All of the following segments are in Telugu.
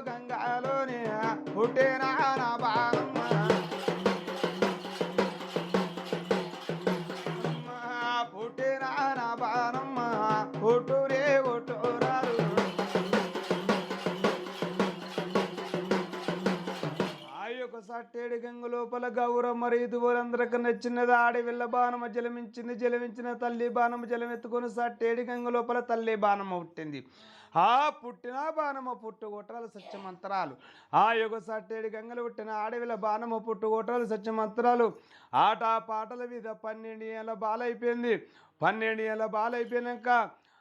గంగాలోని పుట్టిన నా బాణమ్మ పుట్టిన నా బాణమ్మ పుట్టురే కొట్టురారు ఆ యొక్క సట్టేడు గంగ లోపల గౌరమ్మ రీతు వాళ్ళందరికీ నచ్చినది ఆడి వెళ్ళ బాణమ్మ జలమించిన తల్లి బాణమ్మ జలమెత్తుకొని సట్టేడు గంగ లోపల తల్లి బాణమ్మ పుట్టింది ఆ పుట్టిన బాణమ్మ పుట్టుగొట్టాలు సత్యమంతరాలు ఆ యొక్క సట్టేడు గంగలు పుట్టిన ఆడవిల బాణమ్మ పుట్టుగొట్టాలు సత్యమంతరాలు ఆట పాటల మీద 12 ఏళ్ళ బాలైపోయింది 12 ఏళ్ళ బాలైపోయినాక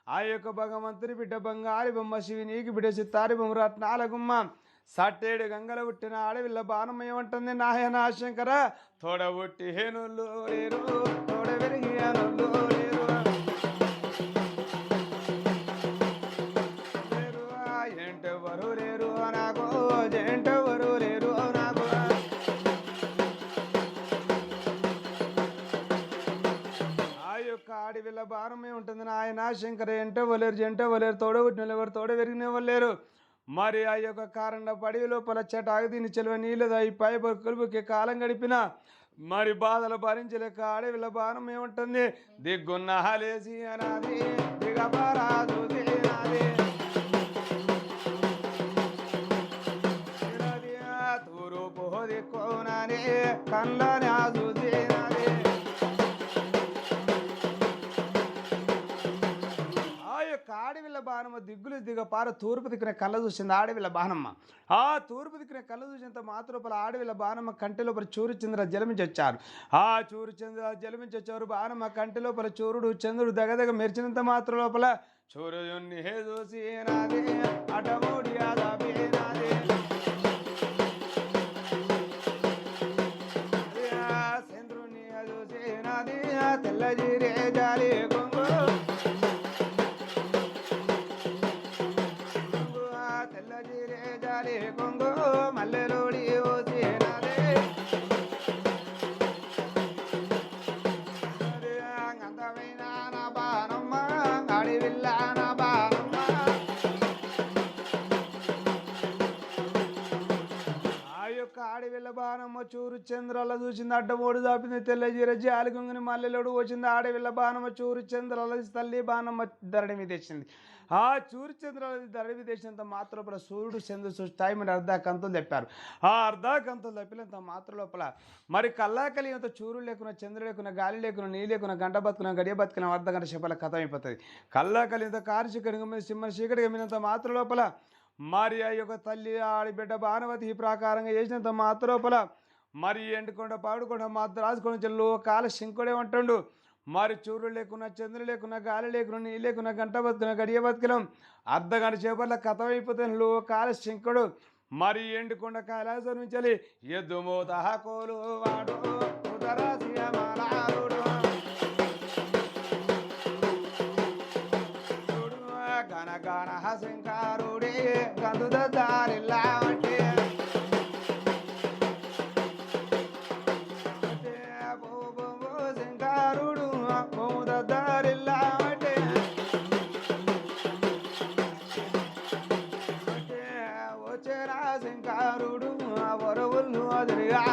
ఆ యొక్క భగవంతుని బిడ్డ బంగారి బొమ్మ శివునికి బిడ్డ సిత్తారి బొమ్మ రత్నాల గుమ్మ సట్టేడు గంగల పుట్టిన ఆడవిల్ల బాణమ్మ ఏమంటుంది నాయన శంకర తోడ పుట్టి హేనులు లేరు తోడ వెరిగి హేనులు లేరు ఏంటెవరు లేరు నాకు ఏంటెవరు లేరు నాకు ఆ యొక్క ఆడవిల్ల బాణమ్మ ఉంటుంది నాయన శంకర ఎంటెవ్వలేరు తోడబుట్టిన ఎవరు తోడ వెరిగినవ్వలేరు మరి ఆ యొక్క కారణ పడి లోపల చెటాకు దీని చెలవ నీళ్ళు పై బొక్కులకి కాలం గడిపిన మరి బాధలు భరించలేక ఆడవిల్ల బాణం ఏముంటుంది దిగ్గున్న హలేసి అనాది దిగబరాదు తూరు పోది కోనానే కళ్ళని చూసి ఆడవిల్ల బాణమ్మ దిగ్గులు దిగపార తూర్పు దిక్కునే కళ్ళ చూసింది ఆడవిల్ల బాణమ్మ ఆ తూర్పు దిక్కునే కళ్ళ చూసినంత మాత్రూపల ఆడవిల్ల బాణమ్మ కంటి లోపల చూరు చంద్ర జలమించి వచ్చారు ఆ చూరు చంద్ర జలమించి వచ్చారు బాణమ్మ కంటి లోపల చూరుడు చంద్రుడు దగదగ మెరిచినంత మాత్రం లోపల చూరుని హే చూసి నాదే అటమోడి చంద్రుని చూసి నాది తెల్లజీరే జాలి కొంగు తెల్లజీరే జాలి కొంగు మల్లెలోడి ఓసినాదే అందమైన నా బాణమ్మ అడివిల్ల నా బాణమ్మ ఆ యొక్క ఆడవిల్ల బాణమ్మ చూరు చంద్రాల చూసింది అడ్డమోడు దాపింది తెల్లజీర జాలి కొంగుని మల్లెలోడు వచ్చింది ఆడవిల్ల బాణమ్మ చూరు చంద్రాల తల్లి బాణమ్మ ధరణి మీద తెచ్చింది ఆ చూరు చంద్రాల ధరణి మీద తెచ్చినంత మాత్రం సూర్యుడు చంద్రుడు టైం అర్ధాకంతులు తెప్పారు ఆ అర్ధాకంతులు తప్పినంత మాత్రం లోపల మరి కల్లాకలినంత చూరు లేకున్నా చంద్రుడు లేకున్నా గాలి లేకున్నా నీ లేకున్నా గంట బతుకున్నా గడియ బతుకున్నా అర్ధగంట చెప్పల కథ అయిపోతుంది కల్లాకలినంత కార్చికడిగా మీద సింహ చీకటిగా మినంత మాత్రం లోపల మరి ఆ యొక్క తల్లి ఆడిబిడ్డ భానుమతి ఈ ప్రకారంగా చేసినంత మాత్రం లోపల మరి ఎండుకొండ పాడుకొండ మాత్రం రాసుకొని చెల్లు కాల శంకుడే అంటాడు మరి చూరు లేకున్నా చంద్రుడు లేకున్నా గాలి లేకున్నా నీ లేకున్నా గంట బతుకున్నా గడియ బతుకులం అర్ధగంట చేపల కథ అయిపోతుంది లో కాల శంకుడు మరి ఎండుకొండ కైలాసం నుంచి ఎద్దుమూత కోలు వాడు ఉదరాసియమాలాడు గణ గణ శంకారుడే గంధుద దారిల్లా అంటే శంకారుడు బొమ్ముద దారిల్లా అంటే వచ్చేరా శంకారుడు వరవులు అదిరిగా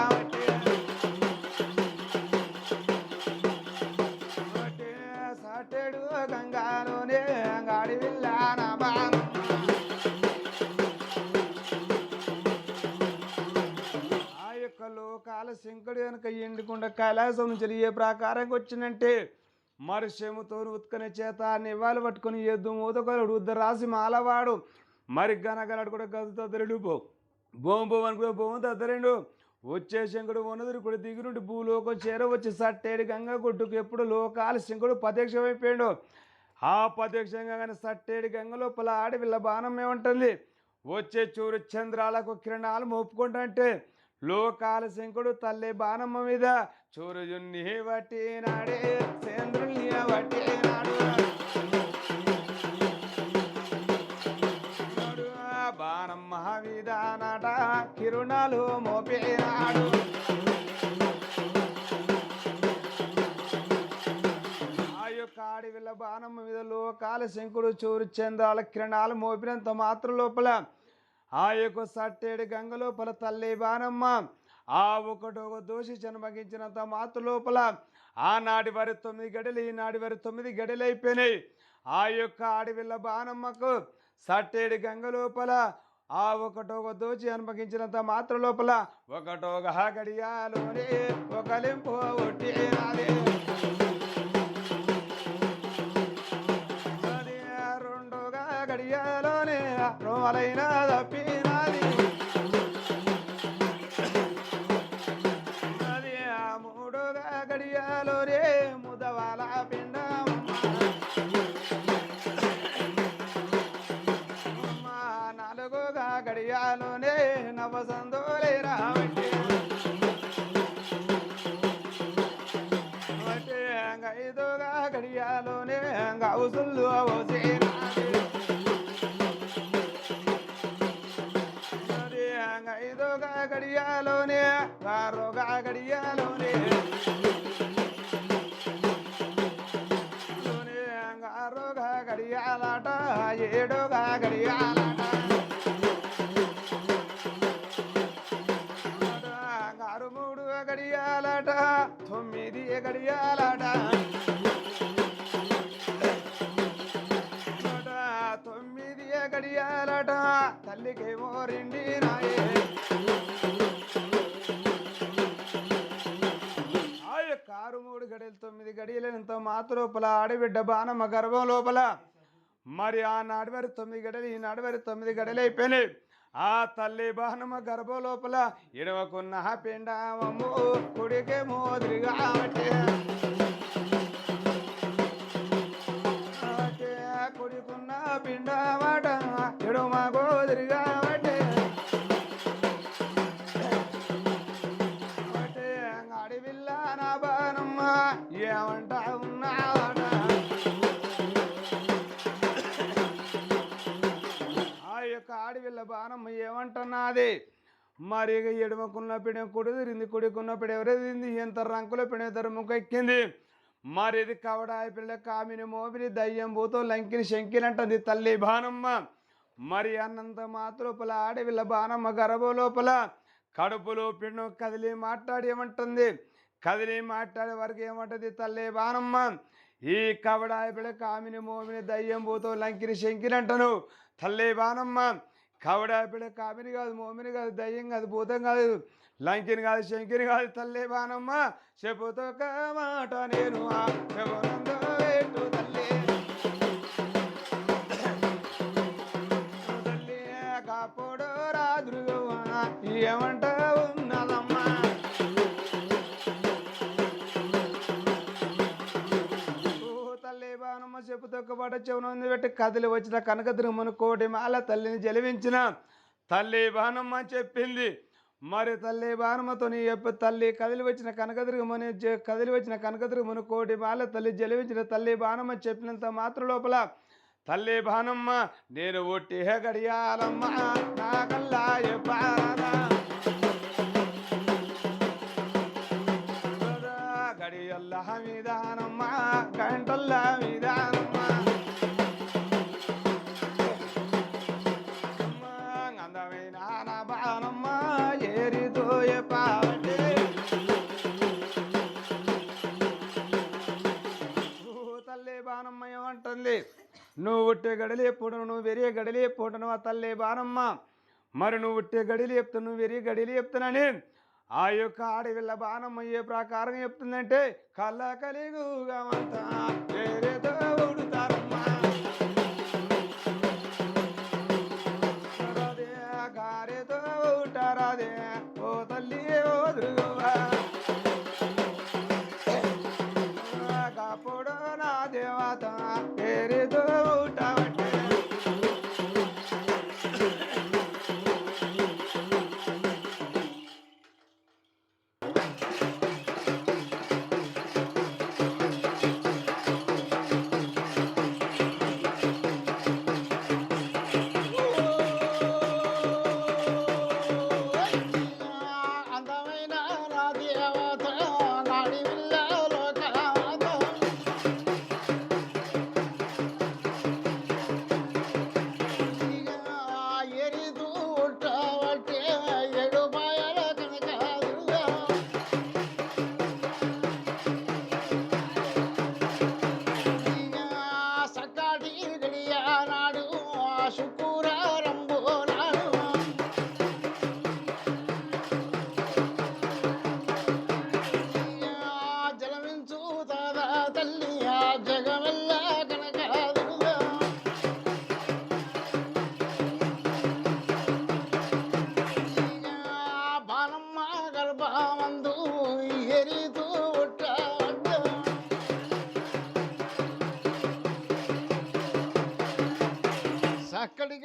సట్టెడు గంగాలోనే గాడి వెళ్ళాన ఆ యొక్క లోకాల శంకుడు కనుక ఎండుకుండా కైలాసం నుంచి ఏ ప్రకారంగా వచ్చిందంటే మరి శముతో ఉత్కని చేత నివాళి పట్టుకొని ఎద్దు మూతకొలడు ఉద్దరాసి మాలవాడు మరి గనగలడు కూడా గదుతో తరుడు బొమ్మ అనుకునే బొమ్మ తద్దరిండు వచ్చే శంకుడు వనదురు కూడా దిగునుండి భూలోకం చేరవచ్చి సట్టేడు గంగ గుడ్డుకు ఎప్పుడు లోకాల శంకుడు ప్రత్యక్షమైపోయాడు ఆ ప్రత్యక్షంగా కానీ సట్టేడు గంగ లోపల ఆడవిల్ల బాణం ఏమంటుంది వచ్చే చూరు చంద్రాలకు కిరణాలు మోపుకుంటే లోకాల శంకుడు తల్లి బాణమ్మ మీద చూరుజున్ని వట్టినాడే చంద్రుని వట్టినాడు బాణమ్మ మీద నాట కిరణాలు మోపినాడు ఆ యొక్క ఆడవిల్ల బాణమ్మ మీద లోకాల శంకుడు చూరు చంద్రాల కిరణాలు మోపినంత మాత్రం లోపల ఆ యొక్క సట్టేడు గంగ లోపల తల్లి బానమ్మ ఆ ఒకటొక దోషి జన్మగించినంత మాతృ లోపల ఆనాటి వారి 9 గడిలు ఈనాటి వారి 9 గడిలు అయిపోయినాయి. ఆ యొక్క ఆడవిల్ల బానమ్మకు సట్టేడు గంగ లోపల ఆ ఒకటొక దోచి అనుభవించినంత మాత్ర లోపల ఒకటొక గడియాలోనే ఒక లింపు ఒట్టినాదే. రెండోగా గడియాలోనే రోమలైన తప్పినాది. అది మూడోగా గడియాలోనే ముదవాల పిండమ్మ. నాలుగోగా గడియాలోనే నవసందోలే రావట్టి. ఐదోగా గడియాలోనే గౌసులు అవసేనాది. ఐదోగా గడియాలోనే ఆరోగా గడియాలోనే ఆరోగా గడియాలట ఏడోగా గడియాలట. ఆరు మూడు గడియాలట 9 గడియాలట. 9 గడియాలట తల్లికేమో రెండి నాయే. ఆ యొక్క 6 3 గడియలు 9 గడియలంత మాత లోపల ఆడబిడ్డ బాణమ్మ గర్భం లోపల మరి ఆ నాడివారి 9 గడలు ఈ నాడివారి 9 గడలు అయిపోయినాయి. ఆ తల్లి బాణమ్మ గర్భం లోపల ఎడవకున్న పిండమమ్ము కుడికే మోదిరిగా కుడికున్న పిండమాట ఎడమ గోదిరిగా అడివిల్ల నా బాణమ్మ ఏమంటా ఉన్నావట. ఆ యొక్క ఆడవిల్ల బాణమ్మ ఏమంటున్నది మరి ఎడమకున్న పిడ కుడి తిరింది కుడికున్న పిడ ఎవరేదింది ఎంత రంకుల పిడ ఇద్దరు ముక్కెక్కింది. మరి ఇది కవడాయి పిల్ల కామిని మోపిని దయ్యం భూతో లంకిని శంకినంటుంది తల్లి బాణమ్మ. మరి అన్నంత మాతృపల ఆడవిల్ల బాణమ్మ గర్భ లోపల కడుపులో పిండు కదిలి మాట్లాడి ఏమంటుంది. కదిలి మాట్లాడే వరకు ఏమంటుంది తల్లి బాణమ్మ ఈ కవడాయి పిల్ల కామిని మోమిని దయ్యం భూతో లంకిని శంకినంటను తల్లి బాణమ్మ. కవడాయి పిల్ల కామిని కాదు మోమిని కాదు దయ్యం కాదు భూతం కాదు లంకిని కాదు శంకిని కాదు తల్లి బాణమ్మ. చెప్పుతో మాట నేను పెట్టు తల్లి తల్లి కాపోడు రాదురు ఏమంట ఉన్నదమ్మా. తల్లి బాణమ్మ చెప్పుతొక్క పాట చెవునంది పెట్టి కదిలి వచ్చిన కనకదుర్గమ్మను కోటి మాల తల్లిని జలివించిన తల్లి బాణమ్మ చెప్పింది. మరి తల్లి బాణమ్మతో తల్లి కదిలి వచ్చిన కనకదుర్గమ్మను కోటి మాల తల్లి జలివించిన తల్లి బాణమ్మ చెప్పినంత మాత్ర లోపల తల్లి బాణమ్మ నేను ఒట్టి గడియాలమ్మ నాకల్లా గడియల్లా విధానమ్మ గంటల్లా విధానమ్మ అందమైన బాణమ్మ ఏరితో పావటే. తల్లి బాణమ్మ ఏమంటుంది నువ్వు ఉట్టే గడలు ఎప్పుడు నువ్వు వెరిగే గడలు ఎప్పుడు ఆ తల్లి బాణమ్మ మరి నువ్వు ఉట్టే గడిలు చెప్తాను నువ్వు వెరిగే గడిలు చెప్తానని ఆ యొక్క ఆడవిల్ల బాణమ్మ ఏ ప్రకారం చెప్తుందంటే కళ్ళ కలిగుగామంతా వేరేతో ఉడుతారమ్మా. గారెతో ఉంటారాదే ఓ తల్లి ఓదురుగోవా కాపుడు నా దేవత వేరేతో ఉంటావంటే.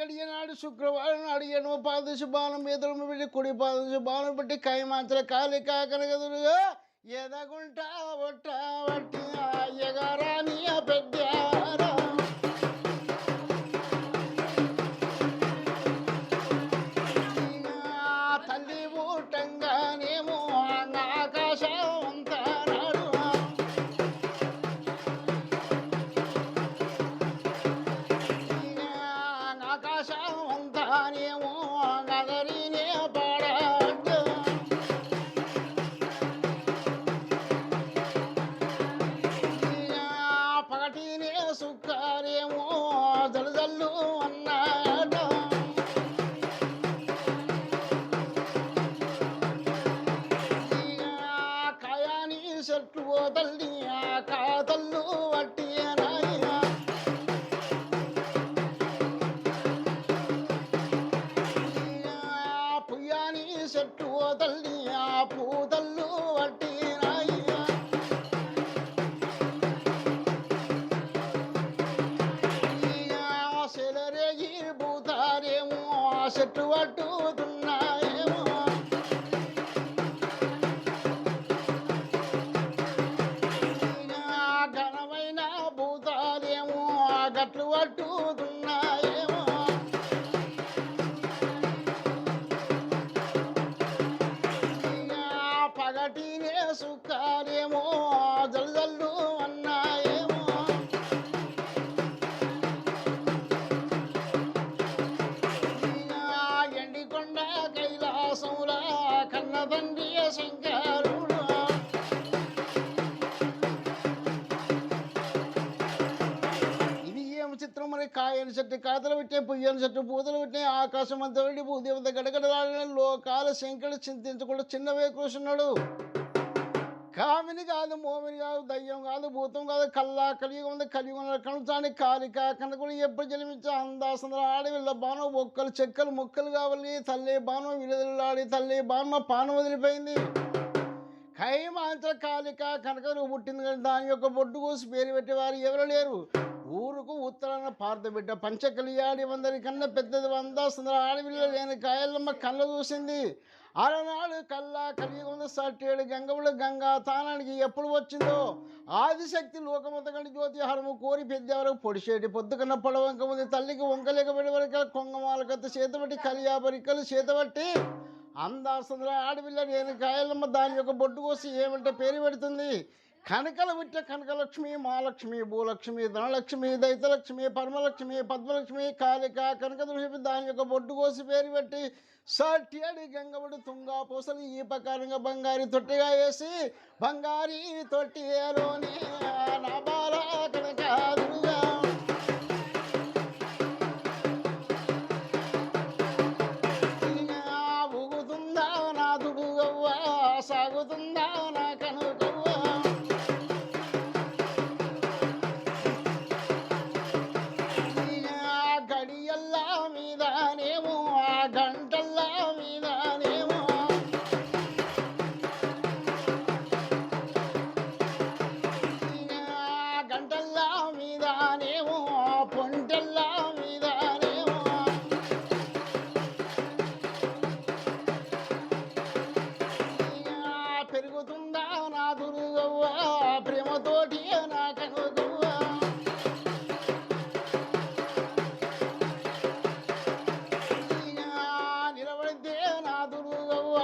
గడియనాడు శుక్రవారం నాడు ఎడమ పాదశ బాణం ఎదురు పెట్టి కుడి పాదశ బాణం పెట్టి కైమాంచల కాలిక కనగదులుగా ఎదగుంటా ఒట్ట వట్టి అయ్యగారాని పెద్దారా తల్లి ఊటంగానేమో ఆకాశం అంతా నాడు ఆకాశం అంతానేమో గదరినే పాడాడు పగటినే సుక్కారేమో జల్జల్లు అన్నాడు కాయాని చెట్టు తల్లి కాతల్లు వట్టి నాయ పుయ్యాని చెట్టు తల్లి పూతల్లు వట్టి నాయ సెలరేగి పూతారేమో చెట్టు పట్టుతున్నాయేమో ఘనమైన భూతాలేమో గట్లు పట్టుతున్నాయేమో పగటినే సుఖాలేమో జల్జల్లు అన్నాయేమో ఎండికొండ కైలాసముల కన్న తండ్రి శంకరుడు ఇది ఏం చిత్రం మరి కాయని చెట్టు కాతలు పెట్టే పుయ్యని చెట్టు పూతలు పెట్టే ఆకాశం అంతా వెళ్ళి భూదేవత గడగడలాడిన లోకాల శంకరుడు చింతించకుండా చిన్నవే కూర్చున్నాడు కామిని కాదు మోమిని కాదు దయ్యం కాదు భూతం కాదు కల్లా కలియుగం ఉంది కలియుగం కణుతాని కాలిక కనకుడు ఎప్పుడు జన్మించే అందాసంద్ర ఆడవిల్ల బాణం ఒక్కలు చెక్కలు మొక్కలు కావాలి తల్లి బాణం విలుదలాడి తల్లి బాణం పానం వదిలిపోయింది కైమాంచ కాలిక కనకలు పుట్టింది కానీ దాని యొక్క బొడ్డు కోసి పేరు పెట్టేవారు ఎవరు లేరు ఊరుకు ఉత్తరాన పార్త బిడ్డ పంచకలియాడి వందరి కన్నా పెద్దది వందాసంద్ర ఆడవిల్ల లేని కాయలమ్మ కళ్ళ చూసింది అలనాడు కల్లా కలియుగం సట్టేడు గంగముడు గంగా తానానికి ఎప్పుడు వచ్చిందో ఆదిశక్తి లోకమంత కంటి జ్యోతి హరము కోరి పెద్దవరకు పొడిచేటి పొద్దుకన్న పొడవంక ఉంది తల్లికి వంకలేక పెడవరక కొంగమాలకత్త చేతబట్టి కలియాపరికలు చేతబట్టి అందాసంద్ర ఆడపిల్ల నేను కాయలమ్మ దాని యొక్క బొడ్డు కోసి ఏమంటే పేరు పెడుతుంది కనకల విట్ట కనకలక్ష్మి మహాలక్ష్మి భూలక్ష్మి ధనలక్ష్మి దైతలక్ష్మి పరమలక్ష్మి పద్మలక్ష్మి కాళిక కనకదృష్టి దాని యొక్క బొడ్డు కోసి పేరు పెట్టి సట్యాడి గంగముడు తుంగా పూసలు ఈ ప్రకారంగా బంగారి తొట్టిగా వేసి బంగారి తొట్టిలోనే నా బాల కనకాదుగా ఊగుతుందా నా దుడుగవ్వ సాగుతుందా నా కనుకవ్వ గడియల్లా మీదనేమో గంటల్లా మీదనేమో గంటల్లా మీదనేమో పొంటల్లా మీదనేమో పెరుగుతుందా నా దురుగవ్వ ప్రేమతోటి నా కనుగవ్వ నిలబడితే నా దురుగవ్వ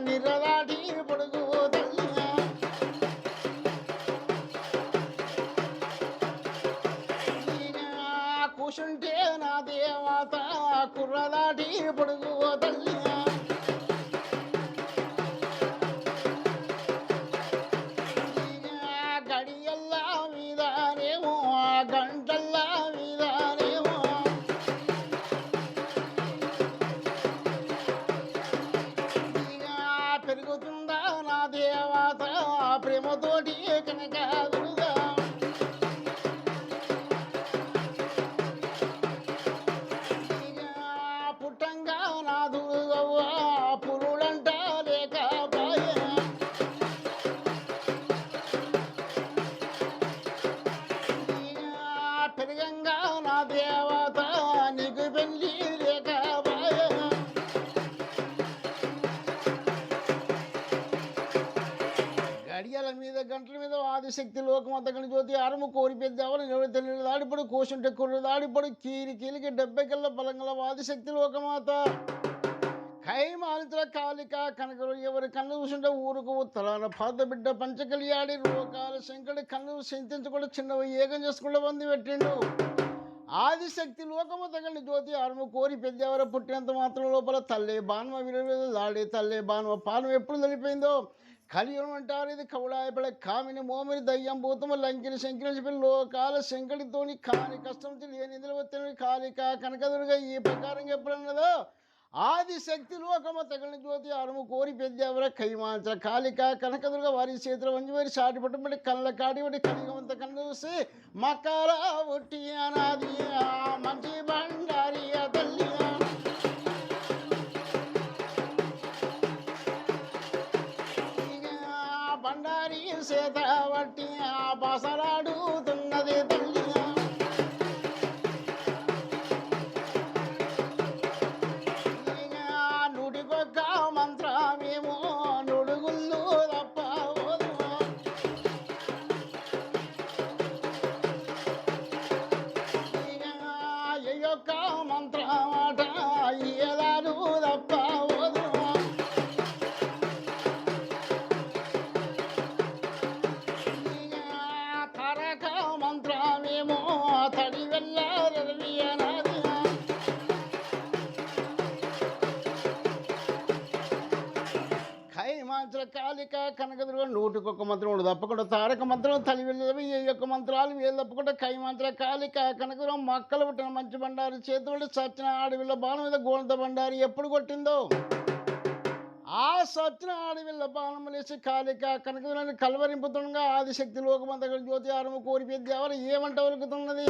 నిరదాటి పొడుగు తల్లి కూసుంటే నా దేవత కుర్రదాటి పొడుగు తల్లి గడియల్లా మీదనేమో గంటల్లా మీదనేమో పెరుగుతుందా నా దేవత ప్రేమతోటి కనకాదుగా పుట్టంగా నా దుర్గవ్వ పురులంట లేకపాయ పెరగంగా నా దేవత నీకు పెళ్ళి ఆదిశక్తి లోకమంతకని జ్యోతి ఆరము కోరి పెద్దావని ఎవరి దాడిపడు కోసుంటే కుర్రు దాడిపడు కీరి కీలికి 70 కల్ల బలంగల ఆదిశక్తి లోకమాత కైమాలితుల కాలిక కనకలు ఎవరి కన్ను చూసుంటే ఊరుకు ఉత్తరాన పాత బిడ్డ పంచకలియాడి రోగాల శంకడి కన్ను సింతించకుండా చిన్నవి ఏకం చేసుకుంటూ బంది పెట్టిండు ఆదిశక్తి లోకము తగని జ్యోతి ఆరుము కోరి పెద్దెవర పుట్టినంత మాత్రం లోపల తల్లి బాణమ విలువ దాడి తల్లి బాణమ పానం ఎప్పుడు తలిపోయిందో కలియుగం అంటారు ఇది కవుడాయపడ కామిని మోమిని దయ్యం భూతము లంకిని శంకిని చెప్పి లోకాల శంకడితోని కాని కష్టం లేని నిధులు వచ్చిన కాలిక కనకదురుగా ఈ ప్రకారం ఎప్పుడన్నదో ఆదిశక్తి లోకము తగిన జ్యోతి ఆరుము కోరి పెద్దెవర కైమాంచ కాలిక కనకదురుగా వారి చేతులు వంచి వారి సాటి పట్టుబడి కళ్ళ కాడిబడి కలిగమంత కన్ను చూసి మకాల ఒట్టి అనాది మంచి బండారి తల్లి బండారి చేత వట్టి బాసలాడుతున్నది తల్లి కాలిక కనకదురుగా 101 మంత్రం ఉండదు తప్పకుండా తారక మంత్రం తల్లి వెళ్ళవి ఈ యొక్క మంత్రాలు వీళ్ళు తప్పకుండా కైమంత్ర కాలిక కనకదురం మక్కలు పుట్టిన మంచి బండారి చేతులు సచ్చిన ఆడవిల్ల బాణం మీద గోడంత బండారి ఎప్పుడు కొట్టిందో ఆ సచ్చిన ఆడవిల్ల బాణం లేచి కాలిక కనకదురాన్ని కలవరింపుతుండగా ఆదిశక్తి లోకమంతగా జ్యోతి ఆరము కోరి పెద్దేవారు ఏమంట వలుకుతున్నది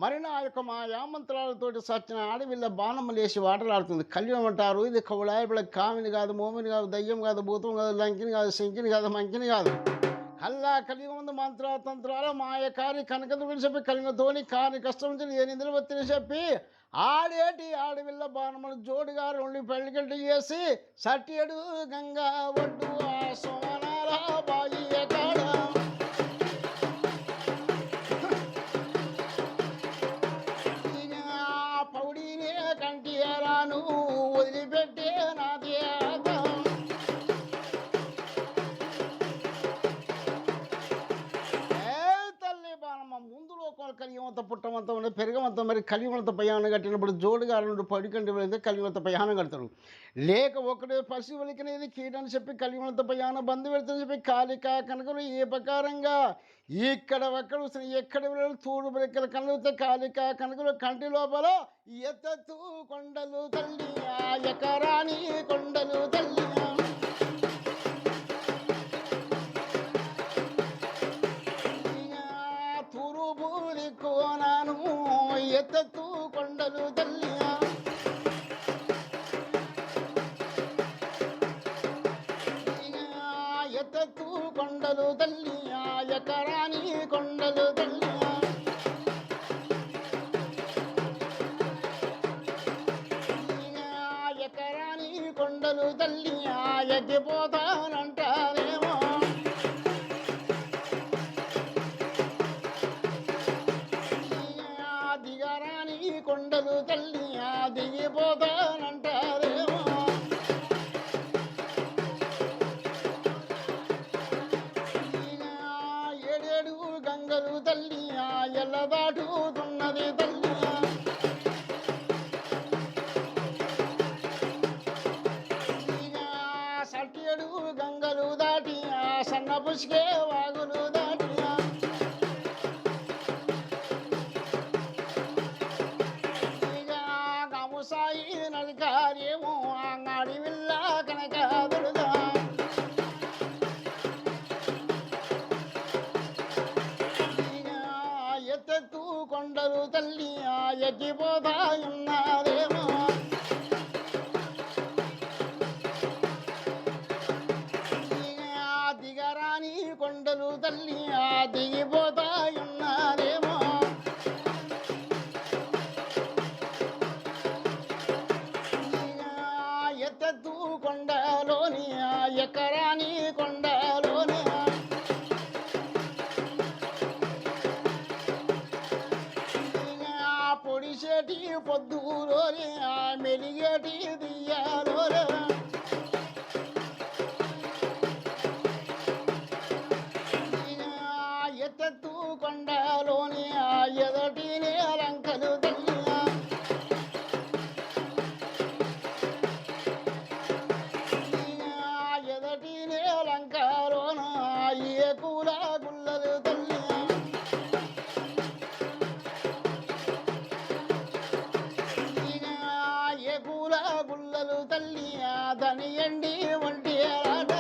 మరి నా యొక్క మాయామంత్రాలతోటి సచ్చిన ఆడవిల్ల బాణం లేచి వాటలాడుతుంది కళ్యాణం అంటారు ఇది కవుడాయపడ కామిని కాదు మోమిని కాదు దయ్యం కాదు భూతం కాదు లంకిని కాదు శంకిని కాదు మంకిని కాదు కల్లా కలియుగ మంత్ర తంత్రాల మాయకారి కనకదుని చెప్పి కలిగతోని కాని కష్టం నుంచి ఏ నిధులు వచ్చిన చెప్పి ఆడేటి ఆడవిల్ల బాణములు జోడుగా 2 పెళ్ళికట్టి చేసి సట్టియడు గంగా ఒడ్డు ఆ సోనాల బాయి కాడ వదిలిపెట్టే నాది తల్లి బాణమ్మ ముందు లోకాలు కలియుగంత పుట్టమంతా ఉండే పెరగమంతా మరి కలియుగంత ప్రయాణం కట్టినప్పుడు జోడుగా 2 పడికంటి వెళ్తే కలియుగంత ప్రయాణం కడతాడు లేక ఒకటే పసి వలికినేది కీటని చెప్పి కలియుగంత ప్రయాణం బంధు పెడతాని చెప్పి కాలిక కనుకలు ఏ ప్రకారంగా ఇక్కడ ఒక్కడ ఎక్కడ వెళ్ళాలి తూడు బ్రెక్కల కనులతో కాలిక కనుకలు కంటి లోపల ఎత్తు కొండలు తల్లి ఎకరాని కొండలు తల్లి తూరుపు దిక్కునాను ఎత్తు కొండలు తల్లి ఎత్తు కొండలు తల్లి ఎకరాని కొండలు తల్లి ఎకరాని కొండలు తల్లి ఎక్కిపోతానంటారేమో దిగరాని కొండలు తల్లి దిగిపోతానంటారేమో గంగలు తల్లి ఎల్లదాటుతున్నది తల్లి సట్టియడు గంగలు దాటి సన్న పుష్కే వాగులు దాటి గముసాయి నలికారేమో అంగడి విల్ల కనకాదులుదా ఎత్తు కొండలు తల్లి ఎక్కిపోతాయున్నారేమో దిగరాని కొండలు తల్లి దిగిపోతాయున్నారేమో ఎత్తు కొండలోని ఎకరాని కొండలోని మెలిగేటి దియ్యాలో ఎత్తెత్తు కొండలోని ఎదటినే లంకలు తల్లి ఎదటినే లంకలోన ఏ కూల గుల్లలు తల్లి ఏ కూల గుల్లలు తల్లి దని ఎండి వంటి రాట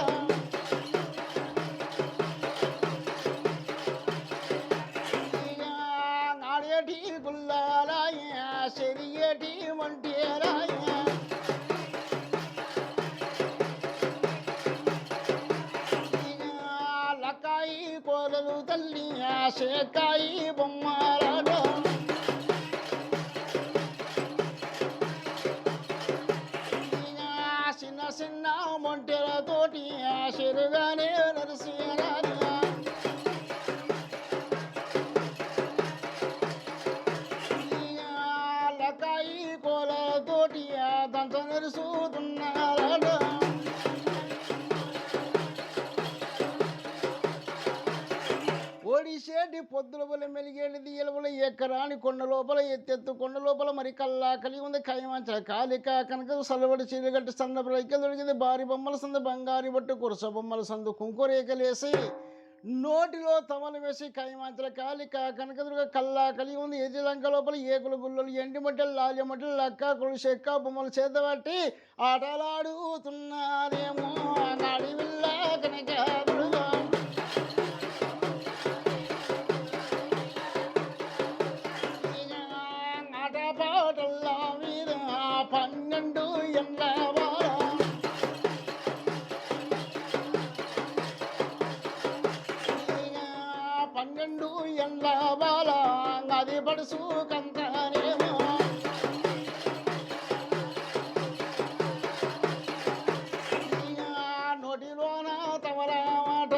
నాడేటి గుల్లాలాయ సెరియటి వంటి రాయ లక్కాయి కోలలు తల్లి శేకాయి బొమ్మరాట చిన్న చిన్న మొంటెలతోటి చెరుగానే నరసింహరాజ లకాయి కోలతోటి దంత నరుసుతున్నారాట ఓడిసేటి పొద్దుల వల్ల మెలిగేటి దియ్యల వల్ల ఎక్కరాని కొండ లోపల ఎత్తెత్తు కొండ లోపల మరి కల్లా కలిగి ఉంది కైమంచ కాలిక కనుక సలవడి చీరగట్టి సన్న రైకలు దొరికింది భారీ బొమ్మల సందు బంగారి బట్టు కురస బొమ్మల సందు కుంకురేకలేసి నోటిలో తమలు వేసి కైమంచల కాలిక కనకదుర్గ కల్లా కలిగి ఉంది ఎది లంక లోపల ఏకుల గుల్లలు ఎండి మట్టెలు లాల్య మట్టెలు లక్క కొలు చెక్క బొమ్మలు చేతబట్టి ఆటలాడుతున్నారేమో నడివిల్ల కనకదుర్గ ఆటపాటల్ల మీద 12 ఎండ్ల పన్నెండు ఎండ్ల బాల అది పడుసు కంతానేమో నోటిలోన తమల మాట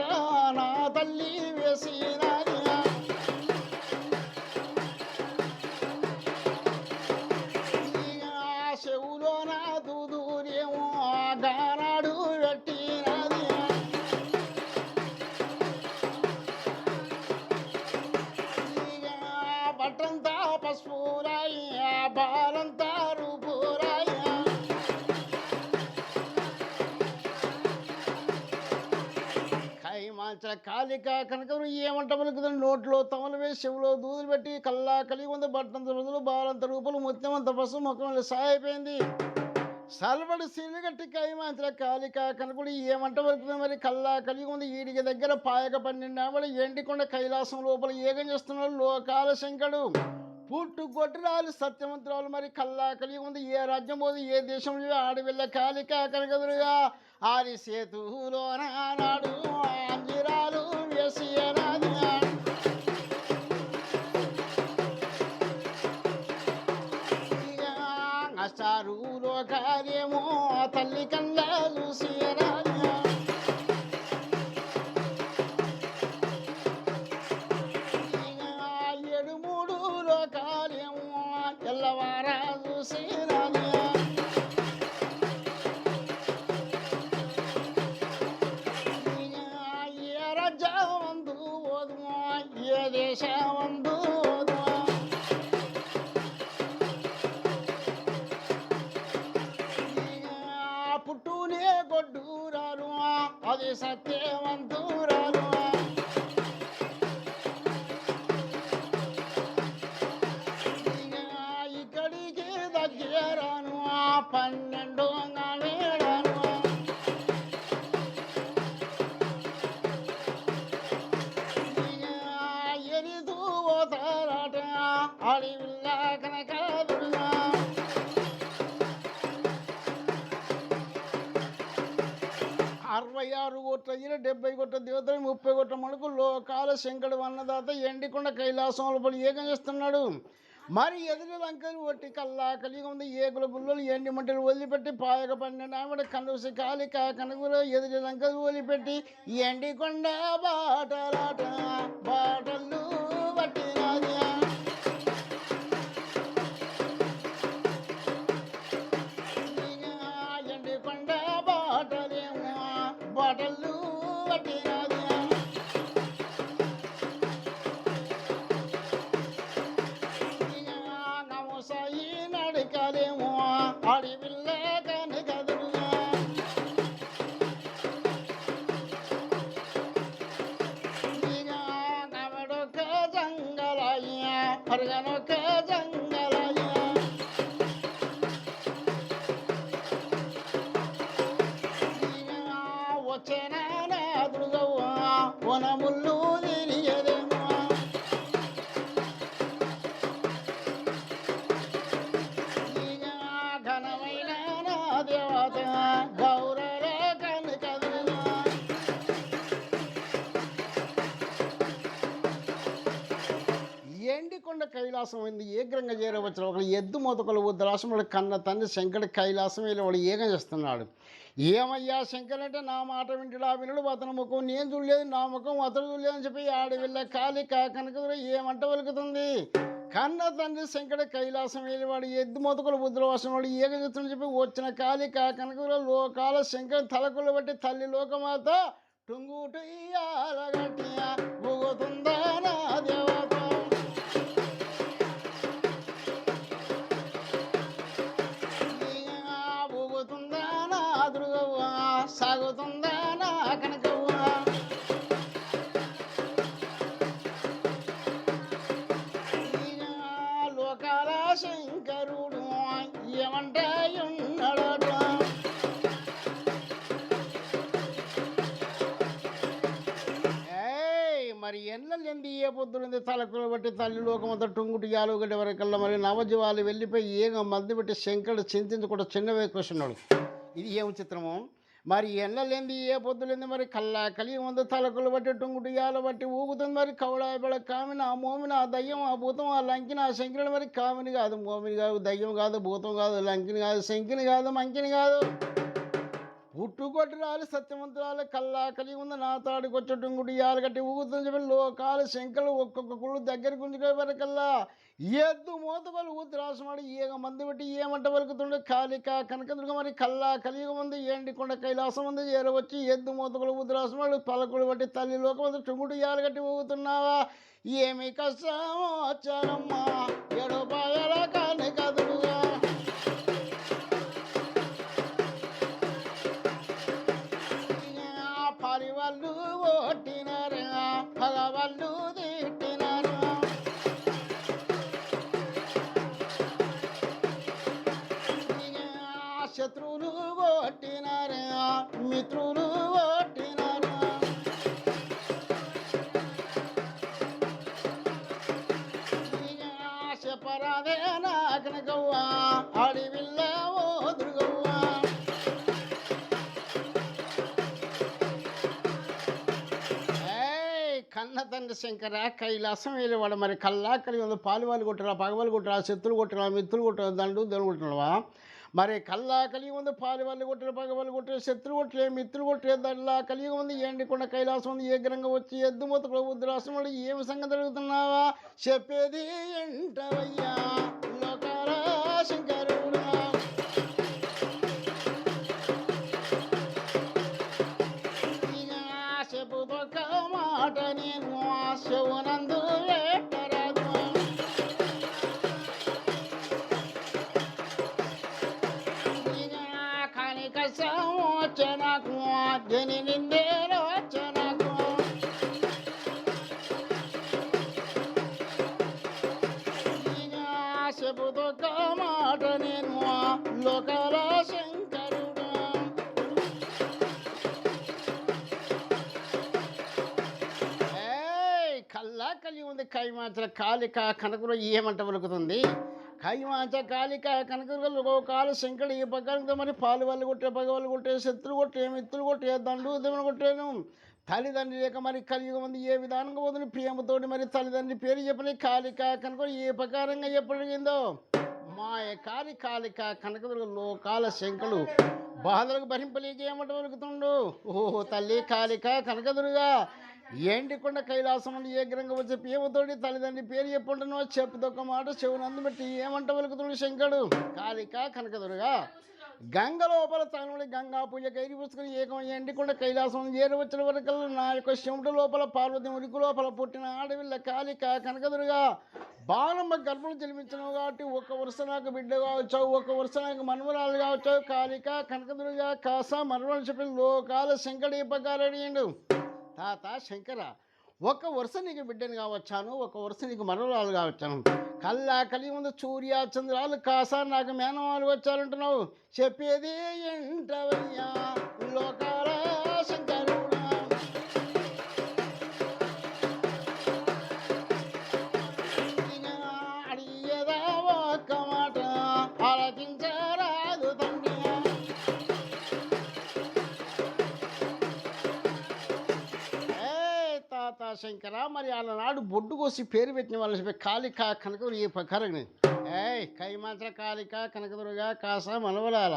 నా తల్లి వేసినది చెవులోన దూదూరేమో గానాడు పెట్టినది బట్టంతా పసుపురాయి బాలంతా రూపురాయి కైమాంచ కాలిక కనకరు ఏమంట పలుకుతుంది నోట్లో తమలు వేసి చెవులో దూదులు పెట్టి కల్లా కలిగి ఉంది బట్టంత రోజులు బాలంత రూపులు ముత్యమంత పసుపు ముఖంలో సాయిపోయింది సల్వడు సిలుగట్టి కైమాంచల కాలిక కనుకుడు ఏమంట పలుకుతుంది మరి కల్లా కలిగి ఉంది ఈడికి దగ్గర పాయక 12 ఆవిడ ఎండికొండ కైలాసం లోపల ఏగం చేస్తున్నాడు లోకాల శంకడు పుట్టు గొడ్రాలు సత్యవంతురాలు మరి కల్లా కలిగి ఉంది ఏ రాజ్యం పోదు ఏ దేశంలో ఆడవిల్ల కాలిక కనకదురుగా ఆరి సేతులోన నాడు అంజిరాలు వేసి నష్టారు లోకాలేమో తల్లి కల్లా చూసి ఏడు 3 లోకాలేమో తెల్లవారా చూసి ఏ రాజ్యమందు ఓదుమో ఏ దేశమందు పుట్టునే గొడ్డూరాలు అది సత్యవంతురాలు ఇక్కడికి దగ్గరాను 12 వేడాను ఎరిదు పోతారాట అడివిల్ల కనకదుర్గా 66 కోట్ల ఈర 70 కోట్ల దేవతలు 30 కోట్ల మణుకు లోకాల శంకడు అన్నదాత ఎండికొండ కైలాసం లోపల ఏకం చేస్తున్నాడు మరి ఎదురు లంకలు ఒట్టి కల్లా కలిగి ఉంది ఏకుల గుల్లలు ఎండి మంటలు వదిలిపెట్టి పాయక 12 ఆవిడ కనుసి కాలిక కనుగులో ఎదురు లంకలు వదిలిపెట్టి ఎండికొండ బాటలాట బాటలు బట్టినది మాటలు పట్టినది గమసాయి నడకలేమో అడవిల్ల కనకదురుగా గమడొక్క జంగలాయ పరగనొక్క జంగలాయ వచ్చేన నాదురుగవ్వా వనముళ్ళు తిరిగేదేమో ఘనమైన నా దేవత గౌరవ కనకదురుగా ఎండికొండ కైలాసం అయింది ఏగ్రంగా చేరవచ్చిన ఒక ఎద్దు మొదకలు ఉద్రాసముడు కన్న తండ్రి శంకరుడు కైలాసం వెళ్ళి వాడు ఏగం చేస్తున్నాడు. ఏమయ్యా శంకర్ అంటే నా మాట వింటుడు ఆ వినుడు అతని ముఖం నేను చూడలేదు నా ముఖం అతడు చూడలేదు అని చెప్పి ఆడవిల్ల కాలిక కనకదుర ఏమంట వెలుగుతుంది. కన్న తండ్రి శంకరుడు కైలాసం వెళ్ళి వాడు ఎద్దు మొదకలు ఉద్రవాసం వాడు ఏగం చేస్తుని చెప్పి వచ్చిన కాలిక కనకదుర లోకాల శంకర్ తలకులు బట్టి తల్లి లోకమాత టుంగుటు ఇయ్యాలగట్టియా ఊగుతుందా నా దేవత ఊగుతుందా నా దుర్గవ్వ సాగుతుందా నా కనకవ్వ లోకాల శంకరుడు ఏమంటే ఉన్నాడట మరి ఎన్నెంది ఏ పొద్దునుంది తలకులు బట్టి తల్లి లోకమంతా టుంగుటి యాలుగడ్డ వరకల్లా మరి నవజీవాలు వెళ్ళిపోయి ఏగ మధ్య పెట్టి శంకరుడు చింతించకుండా చిన్నవే కూర్చున్నాడు. ఇది ఏం చిత్రము మరి ఎన్నెంది ఏ పొద్దులేంది మరి కల్లా కలిగి ఉంది తలకులు బట్టి టుంగుటి యాలు బట్టి ఊగుతుంది మరి కవళ కామిన ఆ మోమిన ఆ దయ్యం ఆ భూతం ఆ లంకిని ఆ శంకిని మరి కామిని కాదు మోమిని కాదు దయ్యం కాదు భూతం కాదు లంకిని కాదు శంకిని కాదు మంకిని కాదు పుట్టుకొట్టురాలి సత్యవంతురాలు కల్లా కలిగి ఉంది నా తాడికొచ్చటుంగుడి యాలగట్టి ఊగుతుంది చెప్పి లోకాలు శంకలు ఒక్కొక్క కుళ్ళు దగ్గరికి ఉంచుకునే వరకల్లా ఎద్దు మోతగలు ఊద్రాసమాడి ఏగ మంది పెట్టి ఏమంట వలుకుతుండే కాలిక కనకదుర్గ మరి కల్లా కలిగి ఉంది ఏండికొండ కైలాసం ఉంది ఏరవచ్చి ఎద్దు మోతగలు ఊద్రాసమాడు పలకులు బట్టి తల్లి లోకమంది టుంగుడు యాలగట్టి ఊగుతున్నావా ఏమి కష్టమో వచ్చానమ్మా ఏడు పాయల కనకదుర్గా పరివాళ్ళు ఓట్టినారు పగవాళ్ళు తిట్టినారు శత్రువులు ఓట్టినారు మిత్రులు ఓట్టినారు చెప్పరాదే నాకనకవ్వ అడివిల్ల ఓదురుగవ్వ కన్న తండ్రి శంకర కైలాసం వెళ్ళేవాడు మరి కల్లా కలిగి ఉంది పాలువాళ్ళు కొట్టరా పగవాళ్ళు కొట్టరా శత్రులు కొట్టరా మిత్రులు కొట్టరా దండు దేవుడు కొట్టినవా మరి కల్లా కలిగి ఉంది పాలువాళ్ళు కొట్టరు పగవాళ్ళు కొట్టరు శత్రులు కొట్టలే మిత్రులు కొట్టలే దండ్లా కలిగి ఉంది ఎండికొండ కైలాసం ఉంది ఏగ్రంగా వచ్చి ఎద్దు మొత్తం ఉద్రాసం వాడు ఏమి సంగతి జరుగుతున్నావా చెప్పేది ఏంటవయ్యా లోకాల శంకరుడా చెప్పుదొక్క మాట నేను శివనందు పెట్టరాదు కనిక వచ్చనకు జని నిందేలో వచ్చనకు చెప్పుదొక్క మాట నేను లోకాల శంకరుడు కల్లా కలిగి ఉంది కైమాచల కాలిక కనకులు ఏమంట వలుకుతుంది కైమాచ కాలిక కనకులు లోకాలు శంకరుడు ఈ పక్కన మరి పాలు వాళ్ళు కొట్టే పగవాళ్ళు కొట్టే శత్రులు కొట్టే మిత్రులు కొట్టే దండు దేవుని కొట్టాను తల్లిదండ్రి లేక మరి కలియుగ మంది ఏ విధానంగా వదిలి ప్రేమతోటి మరి తల్లిదండ్రి పేరు చెప్పని కాలిక కనుక ఏ ప్రకారంగా చెప్పగలిగిందో మాయ కాలిక కనకదుర్గ లోకాల శంకరుడు బాధలకు భరింపలేక ఏమంట వలుకుతుండు ఓహో తల్లి కాలిక కనకదుర్గా ఎండికొండ కైలాసం నుండి ఏగ్రంగా వచ్చే ప్రేమతోటి తల్లిదండ్రి పేరు చెప్పుంటున్నావు చెప్పుదొక్క మాట చెవునందు బట్టి ఏమంట వెలుకుతుండు శంకరుడు కాలిక కనకదుర్గా గంగ లోపల తనుడి గంగా పూజ కైరి పుచ్చుకొని ఏకం ఎండికొండ కైలాసం చేరవచ్చిన వరకల్లా నా యొక్క శివుడి లోపల పార్వతి ఉనికి లోపల పుట్టిన ఆడవిల్ల కాళిక కనకదురుగా బాలమ్మ గర్భం జన్మించినావు కాబట్టి ఒక వరుస నాకు బిడ్డగా వచ్చావు, ఒక వరుస నాకు మన్మరాలుగా వచ్చావు. కాళిక కనకదురుగా కాసా మన్మరాలు చెప్పిన లోకాల శంకడి పకారడియండు. తాత శంకర, ఒక వరుస నీకు బిడ్డని కావచ్చాను, ఒక వరుస నీకు మరణాలు కావచ్చాను. కల్లా కలి ముందు సూర్య చంద్రాలు కాసా నాకు మేనవాళ్ళు వచ్చారంటున్నావు. చెప్పేది ఏంటవయ్యా లోకాల శంకరుడా. అడిగేదా ఒక్క మాట ఆలోచించరాదు తండ్రి. శంకర, మరి ఆనాడు బొడ్డు కోసి పేరు పెట్టిన వాళ్ళు చెప్పి కాళిక కనకదురు ఏ ప్రకారం కైమాత్ర కాళిక కనకదురుగా కాసా మనవలాల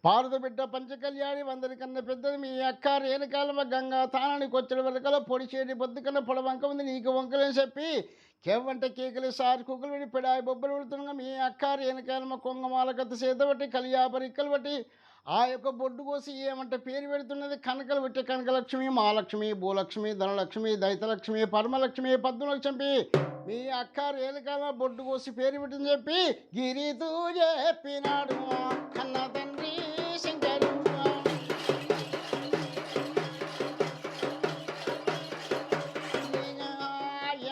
పార్వత బిడ్డ పంచకళ్యాణి అందరికన్నా పెద్దది మీ అక్క రేణుకాలమ్మ గంగా తానానికి వచ్చిన వరకల పొడిచేటి బొద్దు కన్నా పొడ వంక ఉంది నీకు వంకలని చెప్పి కేవంటే కేకలు సారి కుక్కలు పెట్టి పిడాయి బొబ్బలు పెడుతుండగా మీ అక్క రేణుకాలమ్మ కొంగమాల కత్త చేత బట్టి కలియాపరిక్కలు బట్టి ఆ యొక్క బొడ్డు కోసి ఏమంటే పేరు పెడుతున్నది కనకలు పెట్టే కనకలక్ష్మి, మహాలక్ష్మి, భూలక్ష్మి, ధనలక్ష్మి, దైతలక్ష్మి, పరమలక్ష్మి, పద్మలక్ష్మి. మీ అక్క రేణుకాల బొడ్డు కోసి పేరు పెట్టని చెప్పి గిరితూ చెప్పినాడు కన్న తండ్రి శంకరు.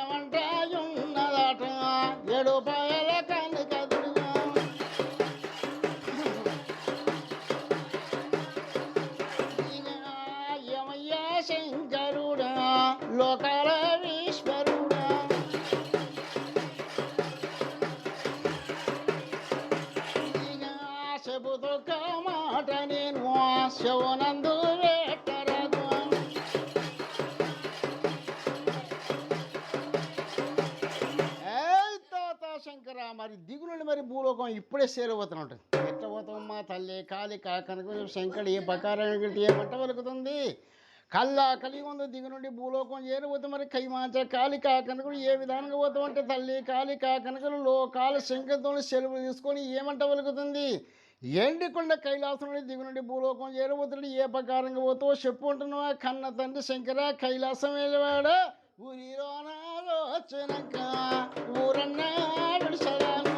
ఏమంటాయున్నదాట ఏడు పాయల కనకదురుగా. ఏమయ్యా శంకరుడా లోకాల ఈశ్వరుడా. చెబుతొక్క మాట నేను శివనందు పెట్టరాదు. శంకర, మరి దిగునుండి మరి భూలోకం ఇప్పుడే చేరబోతున్నట్టు. ఎట్లా పోతామమ్మా తల్లి కాళిక కనుక శంకరుడు ఏ ప్రకారం ఏమంట వెలుగుతుంది. కల్లా కలిగి ఉంది దిగు నుండి భూలోకం చేరబోతే మరి కైమాంచ కాళిక కనుకలు ఏ విధానంగా పోతామంటే తల్లి కాళిక కనుకలు లోకాల శంకరతో సెలవులు తీసుకొని ఏమంట వెలుగుతుంది. ఎండికొండ కైలాసం నుండి దిగు నుండి భూలోకం చేరబోతున్నాడు ఏ ప్రకారంగా పోతావో చెప్పు ఉంటున్నావా కన్న తండ్రి శంకర. కైలాసం వెళ్ళవాడ ఊరిలోనాలో వచ్చినాక ఊరన్నా విడిసరాను.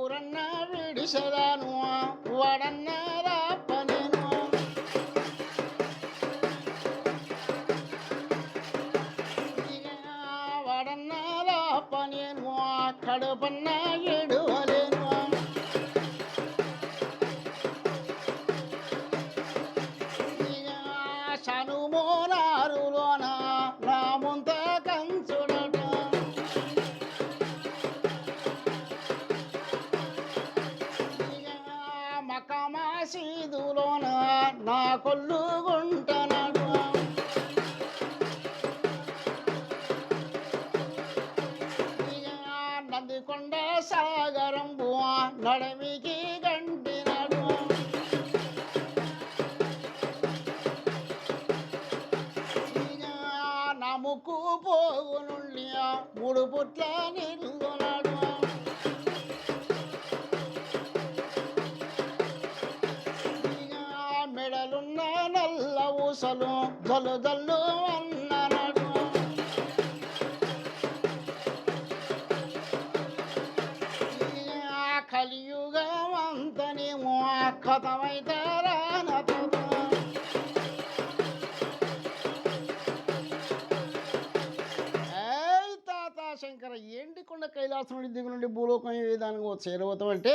ఊరన్నా విడిసరాను వాడన్నారా పనేను. వాడన్నారా పనేను కడుపన్న ఎడువలేను. సనుమోనారులోన రాముంత కంచుడట. మకమాసీదులోన నా కొల్లు గుంటనాడు. నందికొండ సాగరంబు నడమికి గంటినాడు. నముకు పోగు నుండి 3 పుట్ల నిల్లునాడు. మెడలున్న నల్ల ఊసలు జల్లు జల్లు అన్ననాడు. కలియుగం అంతనేమో కథమైతారా శంకర. ఎండికొండ కైలాసం నుండి దిగు నుండి భూలోకం ఏ విధానంగా చేరబోతామంటే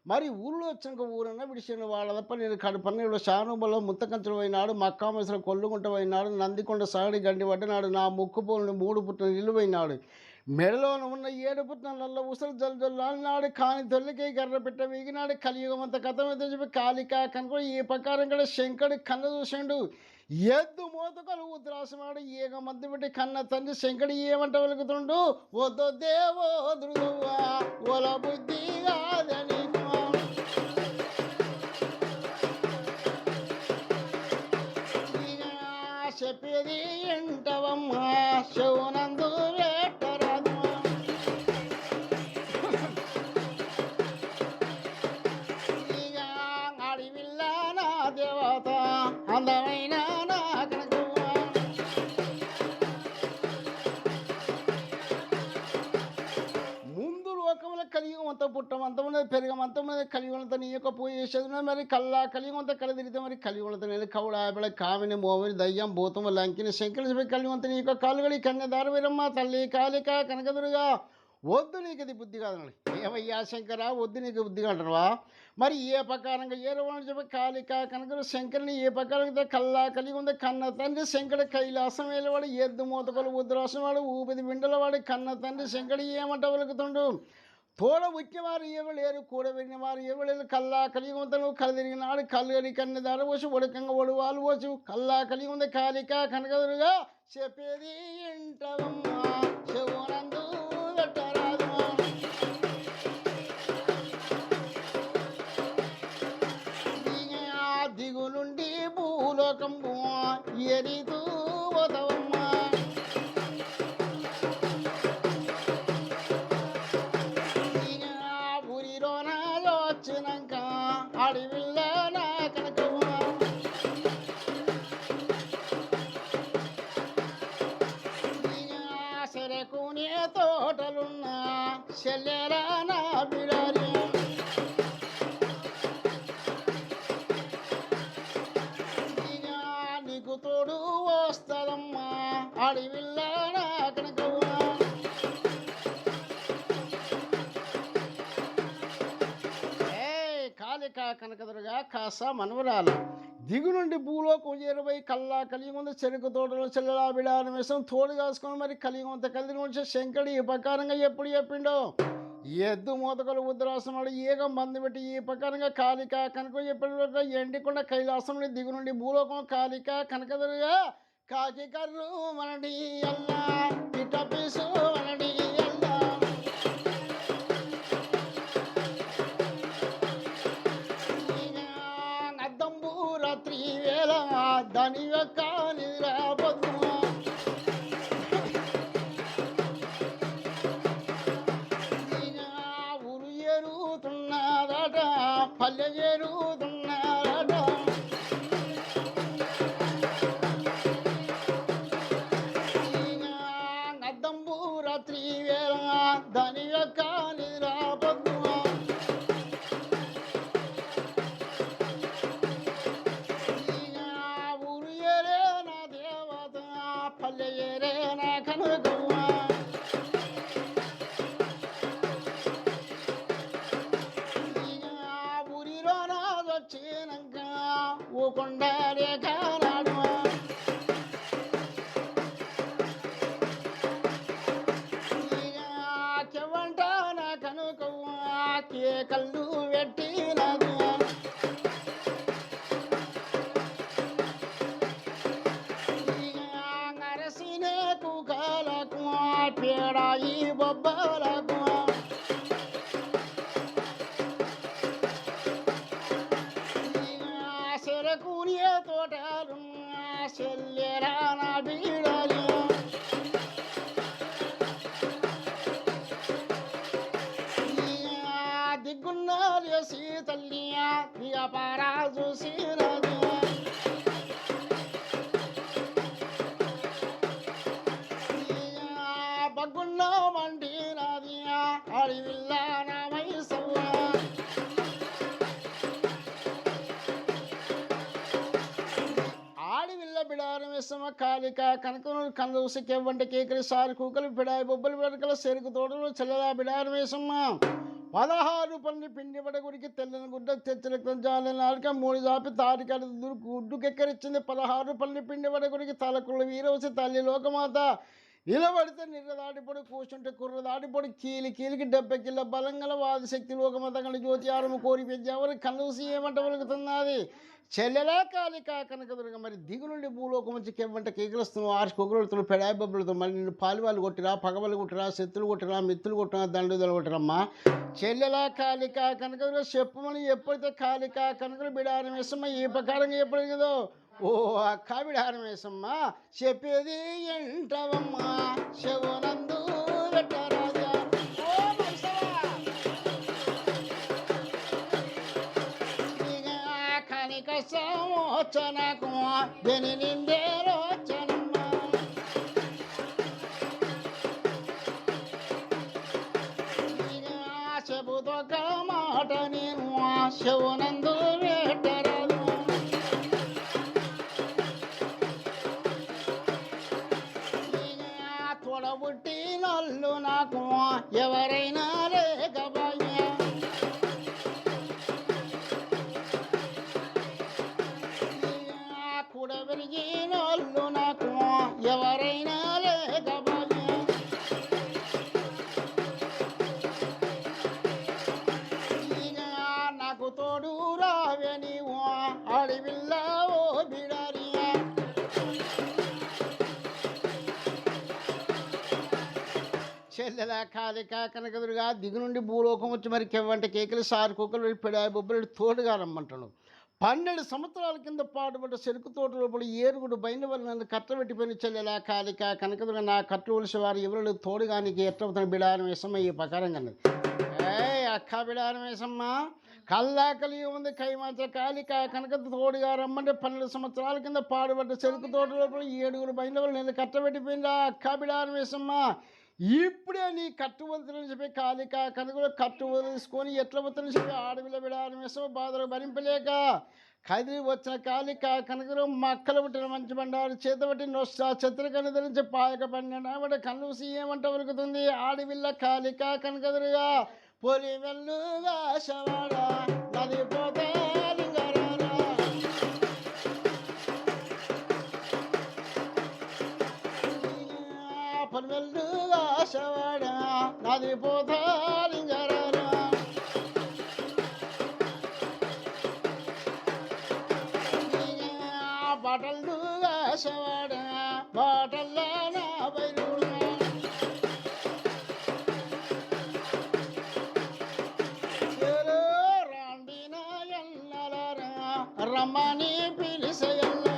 మరి ఊళ్ళో వచ్చినాక ఊరన్నా విడిచిన వాళ్ళ తప్ప నేను కడుపన్నీళ్ళు శానుబలో ముత్తకంచులు పోయినాడు, మక్కామేశ్వరం కొల్లుగుంట పోయినాడు, నందికొండ సాగడి గండి పడ్డనాడు, నా ముక్కు పోలని 3 పుట్టిన నిల్లు పోయినాడు. మెడలోన ఉన్న 7 పుట్టిన నల్ల ఉసలు జల్ జల్లాడినాడు. కాని తొలికి గర్ర పెట్ట వీగినాడు. కలియుగం అంత కథ మీద చెప్పి కాళిక కనుక ఈ ప్రకారం కూడా శంకరుడు కన్న చూసిండు. ఎద్దు మోతకలు ఉత్తరాసమాడు ఏగ మధ్య పెట్టి కన్న తండ్రి శంకరుడు ఏమంట వెలుగుతుండు. వద్దొద్దేవో ధృదువా ఒల బుద్ధి కాదని చెప్పేది ఎంటవమ్మా శివనందు పెట్టరాదు. అందమైన నా కనకవ్వ. ముందు లోకముల కలియుగం అంతా పుట్టమంతమున్నది పెరగమంతమున్నది కలియుగంతో నీ యొక్క పూజ చేసేది మరి కలియుగం అంతా కళ తిరిగితే మరి కలియుగంతో నేను కవుడు ఆపడ కామిని మోవిని దయ్యం భూతము లంకిని శంకరి కలియుగంతో నీ యొక్క కాలుగడి కన్యదారు వీరమ్మ తల్లి కాళిక కనకదురుగా వద్దు నీకు ఇది బుద్ధి కాదండి. ఏమయ్యా శంకర వద్దు నీకు బుద్ధిగా అంటారువా? మరి ఏ ప్రకారంగా ఏ రూపంలో చెప్పి కాళిక కనకరు శంకరుని ఏ ప్రకారంగా కలిగి ఉంది కన్న తండ్రి శంకర కైలాసం వేలవాడు ఎద్దు మూతకొలు ఉద్రాసం వాడు ఊపిది బిండలవాడు కన్న తండ్రి శంకరుడు ఏమంట వెలుగుతుండు తోడ ఉక్కివారు ఎవలేరు కూడబెరిగిన వారు ఎవలేరు కలిగి ఉంతను కలిదిరిగినాడు కల్లుగడి కన్ను దార పోసి ఒడకంగా ఒడువాలు పోసి కలిగి ఉంది కాళిక కనకదురుగా చెప్పేది ఇంటవమ్మా చెవునందు దిగులుండి భూలోకంబు ఎరితూ పోతవమ్మా. ఊరిలోన వచ్చినాక అడవిల్ల నా కనకవ్వ. సెరకునే తోటలున్న చెల్లెరా నా బిడారి. తోడు వస్తదమ్మా అడవిల్ల నా కనకవ్వ. కాళిక కనకదురుగా కాస మనవరాలు దిగు నుండి భూలోకం చేరువై కలిగి ఉంది చెరుకు తోటలో చెల్లెలా బిడారం వేసాం తోడు కాసుకొని మరి కలిగి ఉంది కలిగి ఉంటే శంకరుడు ఈ ప్రకారంగా ఎప్పుడు చెప్పిండో ఎద్దు మూతకలు ఉద్రాసనాడు ఏగం బంధు పెట్టి ఈ ప్రకారంగా కాళిక కనక చెప్పిన ఎండికొండ కైలాసం దిగు నుండి భూలోకం కాళిక కనకదురుగా కాకి కర్రు మనడి అల్లా పిట్ట పీసు మనడి అల్లా. అద్దంబు రాత్రి వేళ దాని యొక్క నిద్రపోద్దు. ఊరు ఏరుతున్నదట పల్లె ఏరుతున్నదట. అద్దంబు రాత్రి వేళ దాని యొక్క నిద్రపోద్దు. ఊరు ఏరే నా దేవత పల్లె ఏరే నా కనకవ్వ. ఊరిలోన వచ్చినాక ఓ కొండ రేఖనాడు. చెవంట నా కనుకవ్వ కేకళ్ళు పెట్టినది. అరసినే కుకలకు పేడాయి బొబ్బలకు. సెరకునే తోటలు చెల్లెరా నా బీడలు. దిగున్నాలి సీతల్లి వ్యాపారా చూసినది. బగ్గున్న మండినది అడవిల్ల నా మైసవ్వ. ఆడివిల్ల బిడారం వేసమ్మ కాళిక కనకను కనదూసి కెవ్వంటి కేకరి సారి కూకలు బిడాయి బొబ్బలు బిడకల చెరుకు తోటలు చెల్లెలా బిడారం వేసమ్మ. 16 పళ్ళు పిండి పడగురికి తెల్లని గుడ్డ తెచ్చలకు జాలి నాలుక 3 జాపి తారికాడు గుడ్డుకెక్కరిచ్చింది. 16 పళ్ళు పిండి పడగురికి తలకుళ్ళు వీరవసి తల్లి లోకమాత. నిలబడితే నిర్రదాడిపొడి కూర్చుంటే కుర్రదాడిపొడి కీలికి 70 కిలో బలంగల వాదిశక్తి లోకమతంగల జ్యోతి ఆరము కోరి పెంచేవారు కన్నుసి ఏమంట వెలుగుతున్నది చెల్లెలా కాళిక కనకదుర్గ. మరి దిగు నుండి భూలోకం నుంచి కెవ్వంట కేకలుస్తున్నావు 6 కొగులుతులు పెడాయి బొబ్బులతో మరి నిన్ను పాలివాళ్ళు కొట్టిరా పగవలు కొట్టిరా శత్రులు కొట్టిరా మిత్తులు కొట్టిరా దండుదలు కొట్టిరమ్మా. చెల్లెలా కాళిక కనకదుర్గ చెప్పమని ఎప్పుడైతే కాళిక కనకలు బిడారం వేసమ్మా ఈ ప్రకారంగా ఎప్పుడు కదో ఓ అక్క బిడారం వేసమ్మా చెప్పేది ఎంటవమ్మా శివనందు పెట్టరాజా. కనిక సమూహ వచ్చనకు దేని నిందే వచ్చనమ్మ చెబుతొక మాట నేను శివనందు పెట్టరాదు తోడబుట్టి నల్లు నాకు ఎవరైనా లేకపోయా కూడబెరిగి నల్లు నాకు ఎవరైనా లేకపోయా నాకు తోడు రావే నీవు అడవిల్లా ఓ బిడారియా చెల్లెల కాలిక కనకదురుగా దిగు నుండి భూలోకం వచ్చి మరి కెవ్వంట కేకలు సారు కుక్కలు వెళ్ళి పెడాయి బొబ్బలు తోడుగా రమ్మంటాడు 12 సంవత్సరాల కింద పాటుపడ్డ చెరుకు తోట లోపల ఏరుగుడు బయట వల్ల నన్ను కట్టబెట్టిపోయిన చెల్లెల కాలిక కనకదురుగా నా కట్టువలసి వారు ఎవరు తోడుగా నీకు ఎట్లవుతున్న బిడారం వేసమ్మ ఈ ప్రకారంగా అన్నది అక్క బిడారం వేసమ్మ కల్లా కలిగి ఉంది కైమాత్ర కాలిక కనక తోడుగా రమ్మంటే 12 సంవత్సరాల కింద పాడుపడ్డ చెరుకు తోట లోపల 7 బయట వల్ల నేను కట్టబెట్టిపోయిందా అక్క బిడారం వేసమ్మ ఇప్పుడే నీ కట్టు వదులని చెప్పి కాలిక కనుక కట్టు వదిలేసుకొని ఎట్ల వద్దని చెప్పి ఆడవిల బిడారం వేసావు బాధలు భరింపలేక కదిలి వచ్చిన కాలిక కనుక మక్కలు పుట్టిన మంచి బండారు చేత పట్టి నొస్తా చిత్రకన్ను ధరించి పాయక పన్నెండు కన్ను ఏమంట ఉరుకుతుంది ఆడవిల్ల కాలిక కనకదురుగా పొలి వెల్లుగా శవాడ నది పోతే పొలివెల్లుగా శవాడ నది పోతాలింగరారా బాటల్లుగా శవాడ బాటల్లా నా బయలుగా రాండిన ఎల్లలారా రమ్మని పిలిసెయల్లా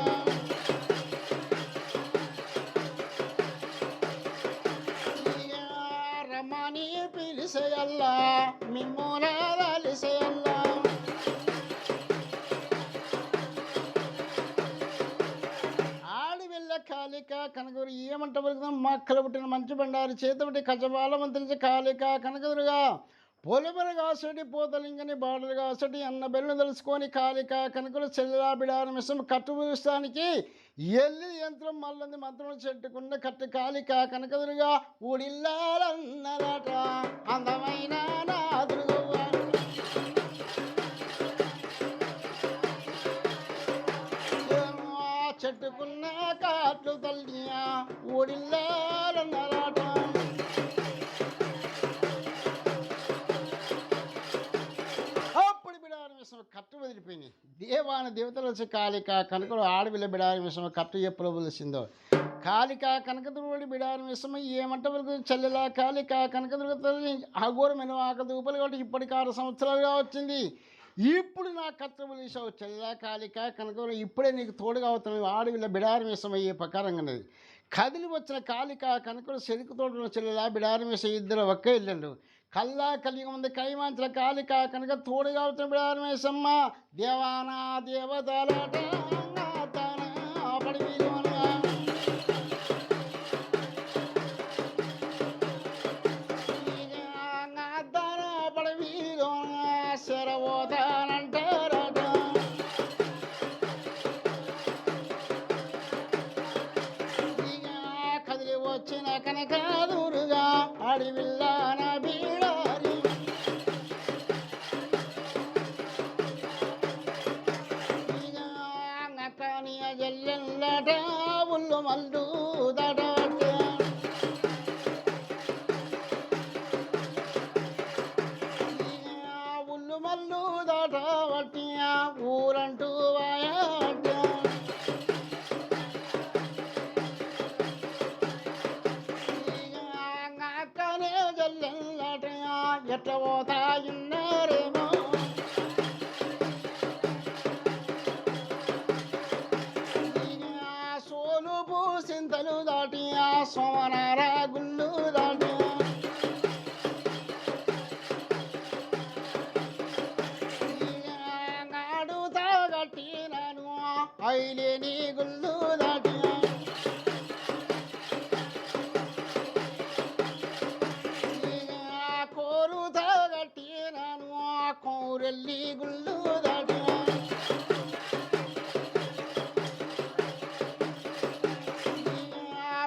రమ్మని పిలిసెయల్లా మిమ్మల్ని ఆడివెళ్ళ కాలిక కనకదురు ఏమంట పలుకుతాం మక్కలు పుట్టిన మంచి బండారు చేతబట్టి కజబాలం తెలిసి కాలిక కనకదురుగా పొలిమర కాసటి పోతలింగని బాటలు కాసటి అన్న బెల్లు తెలుసుకొని కాలిక కనుకలు చెల్లెలా బిడారం ఇష్టం కట్టు పూస్తానికి ఎల్లి యంత్రం మల్లంది మంత్రం చెట్టుకున్న కట్టు కాలిక కనకదురుగా ఊడిల్లాలన్నదట అందమైన నాదురుగా చెట్టుకున్న కాట్లు తల్లియా ఊడిల్లాలన్నదట కట్టు వదిలిపోయింది దేవాన దేవతలు వచ్చి కాలిక కనకడు ఆడవిల్ల బిడారం విషమ కట్టు ఎప్పుడు వదిలిసిందో కాలిక కనకదురుడి బిడారం విషమ ఏమంట వరకు చెల్లెల కాలిక కనకదుర్గ అఘోరమైన ఆకదూపలు కాబట్టి ఇప్పటికి 6 సంవత్సరాలుగా వచ్చింది ఇప్పుడు నా కట్టు వదిలేసావు చెల్లెల కాలిక కనకదుర్గ ఇప్పుడే నీకు తోడుగా అవుతున్నావు ఆడవిల్ల బిడారం విషమ అయ్యే ప్రకారంగా ఉన్నది కదిలి వచ్చిన కాలిక కనకడు చెరుకు తోటలో చెల్లెల బిడారం వేసే ఇద్దరు ఒక్క ఇల్లండు కల్లా కలిగి ఉంది కైమాంచల కాలిక కనుక తోడుగా అవుతున్న బిడారం వేసమ్మ దేవానా దేవతలట పడవీలో శరవోతానంటారట కదిలి వచ్చిన కనక దూరుగా అడవిల్లాన బీడారి కానియ జల్లెల్లట ఉల్లు మల్లు దట ఉల్లు మల్లు దట వట్టియా ఊరంటూ వాయట జల్లెల్లటయా ఎట్ల పోతాయున్నారేమో సోలు పూసింతలు దాటియా సోమనార గుళ్ళు దాటియా నాడు తాగట్టినాను లేని గుళ్ళు దాటి కోరుతా గట్టినాను కోరెల్లి గుళ్ళు దాటి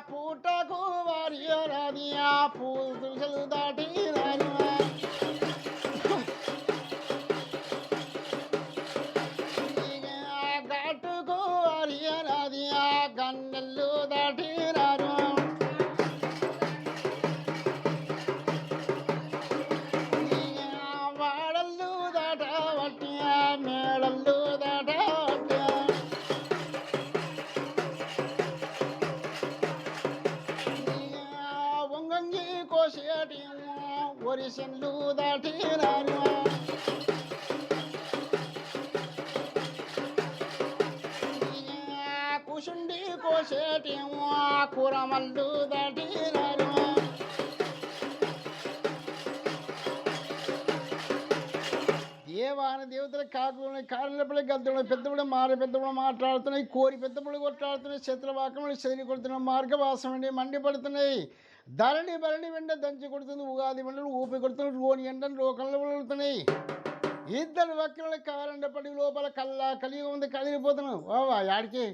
పూటకు వారి రాది ఆ పూతులు దాటి రాను ఘాటుకు వారి రాది ఆ గన్నెల్లు దాటి రాను వాడల్లు దాట వట్టి మేడల్లు దాట వంగంగి కోసేటి ఒరిసెన్లు దాటి రాను కుషుండి కోసేటి కూరమల్లు దాటి రాను దేవాన దేవతల కాకులని కారణపడి గద్దడు పెద్దప్పుడు మారి పెద్దప్పుడు మాట్లాడుతున్నాయి కోరి పెద్దప్పుడు కొట్లాడుతున్నాయి శత్రువాకములు చెదిరి కొడుతున్నాయి మార్గవాసం అండి మండిపడుతున్నాయి ధరణి భరణి వెంట దంచి కొడుతుంది ఉగాది మండలు ఊపి కొడుతున్నాయి రోని ఎండలు రోకల్లో వెళ్తున్నాయి ఇద్దరు వక్రుల కారణపడి లోపల కల్లా కలిగి ఉంది కదిలిపోతున్నావు వావా యాడికి